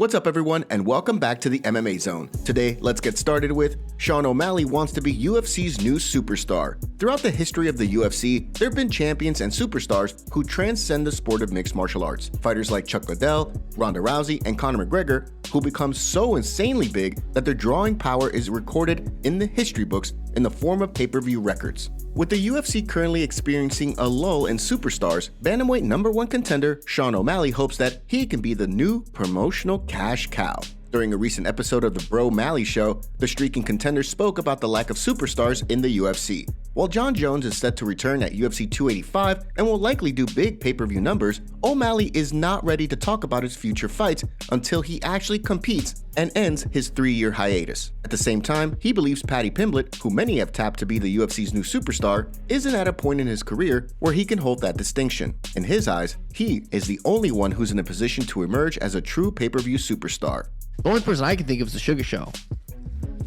What's up everyone and welcome back to the MMA Zone. Today, let's get started with Sean O'Malley wants to be UFC's new superstar. Throughout the history of the UFC, there have been champions and superstars who transcend the sport of mixed martial arts. Fighters like Chuck Liddell, Ronda Rousey, and Conor McGregor who become so insanely big that their drawing power is recorded in the history books in the form of pay-per-view records. With the UFC currently experiencing a lull in superstars, bantamweight #1 contender Sean O'Malley hopes that he can be the new promotional cash cow. During a recent episode of the Bro Malley Show, the streaking contender spoke about the lack of superstars in the UFC. While John Jones is set to return at UFC 285 and will likely do big pay-per-view numbers, O'Malley is not ready to talk about his future fights until he actually competes and ends his 3-year hiatus. At the same time, he believes Paddy Pimblett, who many have tapped to be the UFC's new superstar, isn't at a point in his career where he can hold that distinction. In his eyes, he is the only one who's in a position to emerge as a true pay-per-view superstar. The only person I can think of is the Sugar Show.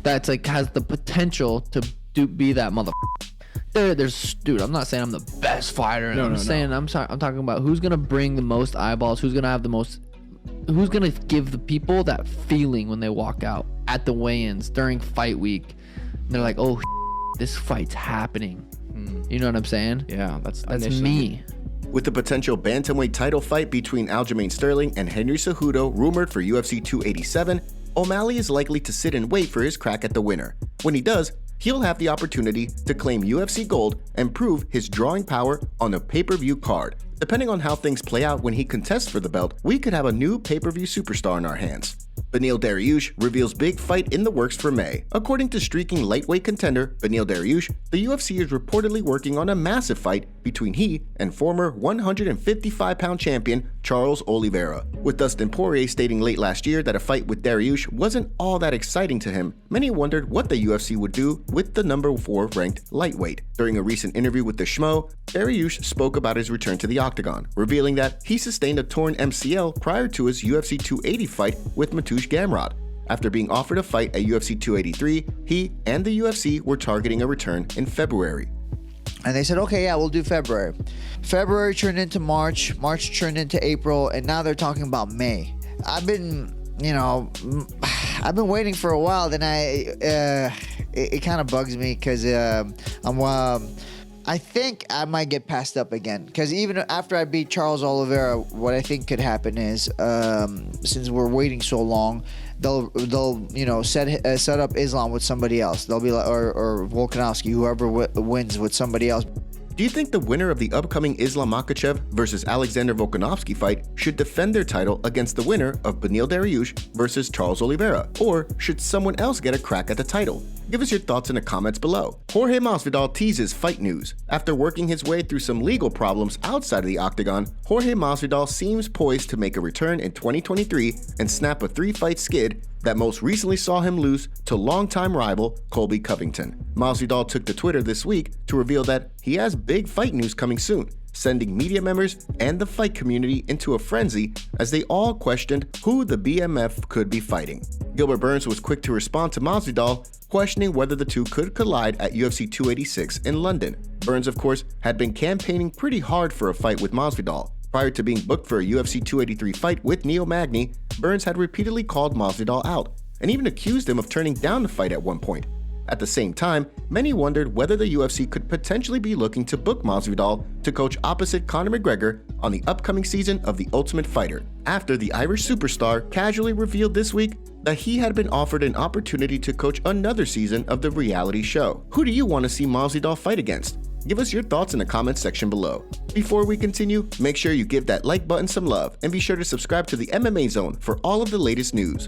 That's like has the potential to be that mother. Dude, I'm not saying I'm the best fighter. I'm talking about who's gonna bring the most eyeballs, who's gonna give the people that feeling when they walk out at the weigh-ins during fight week. And they're like, oh, this fight's happening. You know what I'm saying? Yeah, that's me. With the potential bantamweight title fight between Aljamain Sterling and Henry Cejudo rumored for UFC 287, O'Malley is likely to sit and wait for his crack at the winner. When he does, he'll have the opportunity to claim UFC gold and prove his drawing power on a pay-per-view card. Depending on how things play out when he contests for the belt, we could have a new pay-per-view superstar in our hands. Beneil Dariush reveals big fight in the works for May. According to streaking lightweight contender Beneil Dariush, the UFC is reportedly working on a massive fight between he and former 155-pound champion Charles Oliveira. With Dustin Poirier stating late last year that a fight with Dariush wasn't all that exciting to him, many wondered what the UFC would do with the #4 ranked lightweight. During a recent interview with the Schmo, Dariush spoke about his return to the octagon, revealing that he sustained a torn MCL prior to his UFC 280 fight with Mateusz Gamrot. After being offered a fight at UFC 283, he and the UFC were targeting a return in February. And they said, okay, yeah, we'll do February. February turned into March, March turned into April, and now they're talking about May. I've been waiting for a while, then it kind of bugs me because I think I might get passed up again, because even after I beat Charles Oliveira, what I think could happen is, since we're waiting so long, they'll set up Islam with somebody else. They'll be like, or Volkanovski, whoever wins with somebody else. Do you think the winner of the upcoming Islam Makhachev versus Alexander Volkanovski fight should defend their title against the winner of Beneil Dariush versus Charles Oliveira? Or should someone else get a crack at the title? Give us your thoughts in the comments below. Jorge Masvidal teases fight news. After working his way through some legal problems outside of the octagon, Jorge Masvidal seems poised to make a return in 2023 and snap a 3-fight skid that most recently saw him lose to longtime rival Colby Covington. Masvidal took to Twitter this week to reveal that he has big fight news coming soon, sending media members and the fight community into a frenzy as they all questioned who the BMF could be fighting. Gilbert Burns was quick to respond to Masvidal, questioning whether the two could collide at UFC 286 in London. Burns, of course, had been campaigning pretty hard for a fight with Masvidal. Prior to being booked for a UFC 283 fight with Neil Magny, Burns had repeatedly called Masvidal out and even accused him of turning down the fight at one point. At the same time, many wondered whether the UFC could potentially be looking to book Masvidal to coach opposite Conor McGregor on the upcoming season of The Ultimate Fighter, after the Irish superstar casually revealed this week that he had been offered an opportunity to coach another season of the reality show. Who do you want to see Masvidal fight against? Give us your thoughts in the comments section below. Before we continue, make sure you give that like button some love and be sure to subscribe to the MMA Zone for all of the latest news.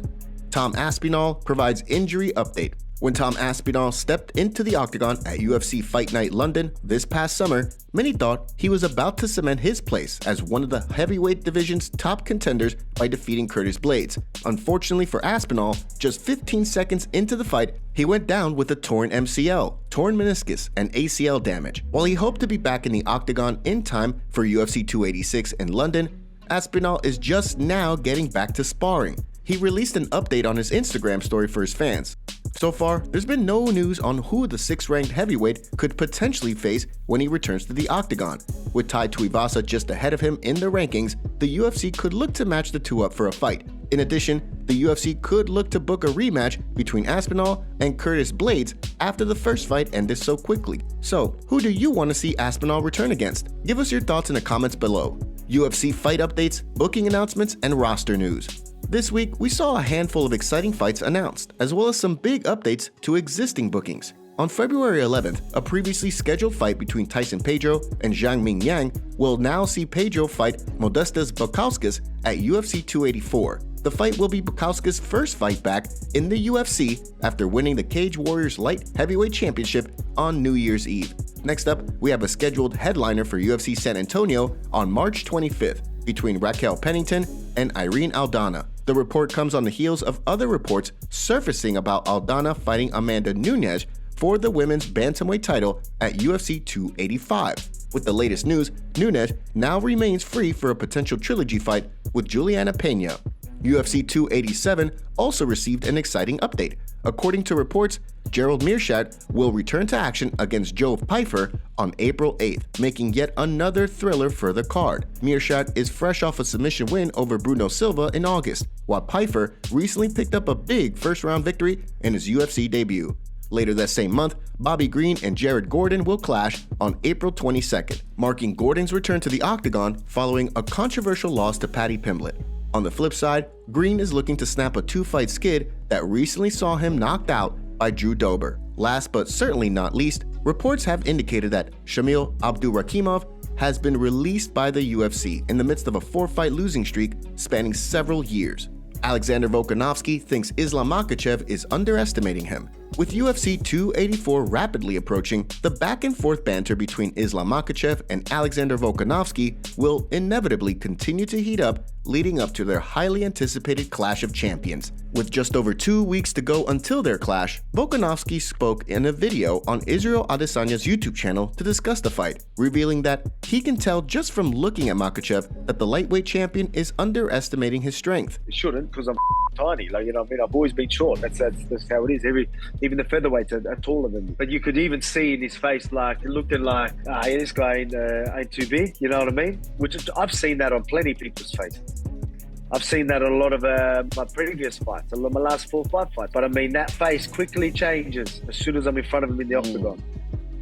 Tom Aspinall provides injury update. When Tom Aspinall stepped into the octagon at UFC Fight Night London this past summer, many thought he was about to cement his place as one of the heavyweight division's top contenders by defeating Curtis Blaydes. Unfortunately for Aspinall, just 15 seconds into the fight, he went down with a torn MCL, torn meniscus, and ACL damage. While he hoped to be back in the octagon in time for UFC 286 in London, Aspinall is just now getting back to sparring. He released an update on his Instagram story for his fans. So far, there's been no news on who the 6th-ranked heavyweight could potentially face when he returns to the octagon. With Tai Tuivasa just ahead of him in the rankings, the UFC could look to match the two up for a fight. In addition, the UFC could look to book a rematch between Aspinall and Curtis Blades after the first fight ended so quickly. So, who do you want to see Aspinall return against? Give us your thoughts in the comments below. UFC fight updates, booking announcements, and roster news. This week, we saw a handful of exciting fights announced, as well as some big updates to existing bookings. On February 11th, a previously scheduled fight between Tyson Pedro and Zhang Ming Yang will now see Pedro fight Modestas Bukauskas at UFC 284. The fight will be Bukauskas' first fight back in the UFC after winning the Cage Warriors Light Heavyweight Championship on New Year's Eve. Next up, we have a scheduled headliner for UFC San Antonio on March 25th between Raquel Pennington and Irene Aldana. The report comes on the heels of other reports surfacing about Aldana fighting Amanda Nunes for the women's bantamweight title at UFC 285. With the latest news, Nunes now remains free for a potential trilogy fight with Juliana Pena. UFC 287 also received an exciting update. According to reports, Gerald Meerschaert will return to action against Jove Pfeiffer on April 8th, making yet another thriller for the card. Meerschaert is fresh off a submission win over Bruno Silva in August, while Pfeiffer recently picked up a big first-round victory in his UFC debut. Later that same month, Bobby Green and Jared Gordon will clash on April 22nd, marking Gordon's return to the octagon following a controversial loss to Paddy Pimblett. On the flip side, Green is looking to snap a two-fight skid that recently saw him knocked out by Drew Dober. Last but certainly not least, reports have indicated that Shamil Abdurakhimov has been released by the UFC in the midst of a 4-fight losing streak spanning several years. Alexander Volkanovski thinks Islam Makhachev is underestimating him. With UFC 284 rapidly approaching, the back-and-forth banter between Islam Makhachev and Alexander Volkanovski will inevitably continue to heat up, leading up to their highly anticipated clash of champions. With just over 2 weeks to go until their clash, Volkanovski spoke in a video on Israel Adesanya's YouTube channel to discuss the fight, revealing that he can tell just from looking at Makhachev that the lightweight champion is underestimating his strength. It shouldn't, because I'm tiny. Like, you know what I mean? I've always been short. That's how it is. Even the featherweights are taller than me. But you could even see in his face, like, it looked like, this guy ain't too big. You know what I mean? Which I've seen that on plenty of people's faces. I've seen that on a lot of my previous fights, my last 4 or 5 fights. But I mean, that face quickly changes as soon as I'm in front of him in the octagon.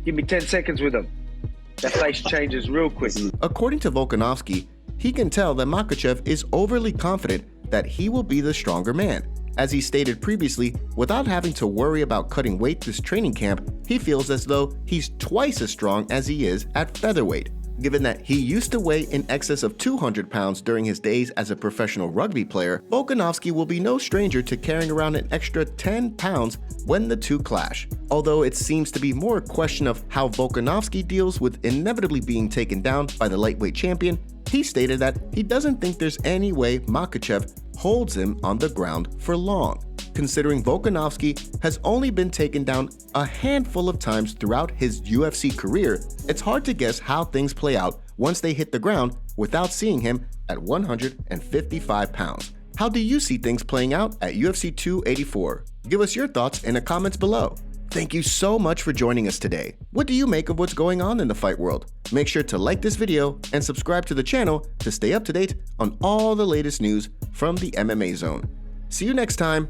Give me 10 seconds with him. That face changes real quick. According to Volkanovski, he can tell that Makhachev is overly confident that he will be the stronger man. As he stated previously, without having to worry about cutting weight this training camp, he feels as though he's twice as strong as he is at featherweight. Given that he used to weigh in excess of 200 pounds during his days as a professional rugby player, Volkanovski will be no stranger to carrying around an extra 10 pounds when the two clash. Although it seems to be more a question of how Volkanovski deals with inevitably being taken down by the lightweight champion, he stated that he doesn't think there's any way Makhachev holds him on the ground for long. Considering Volkanovski has only been taken down a handful of times throughout his UFC career, it's hard to guess how things play out once they hit the ground without seeing him at 155 pounds. How do you see things playing out at UFC 284? Give us your thoughts in the comments below. Thank you so much for joining us today. What do you make of what's going on in the fight world? Make sure to like this video and subscribe to the channel to stay up to date on all the latest news from the MMA Zone. See you next time.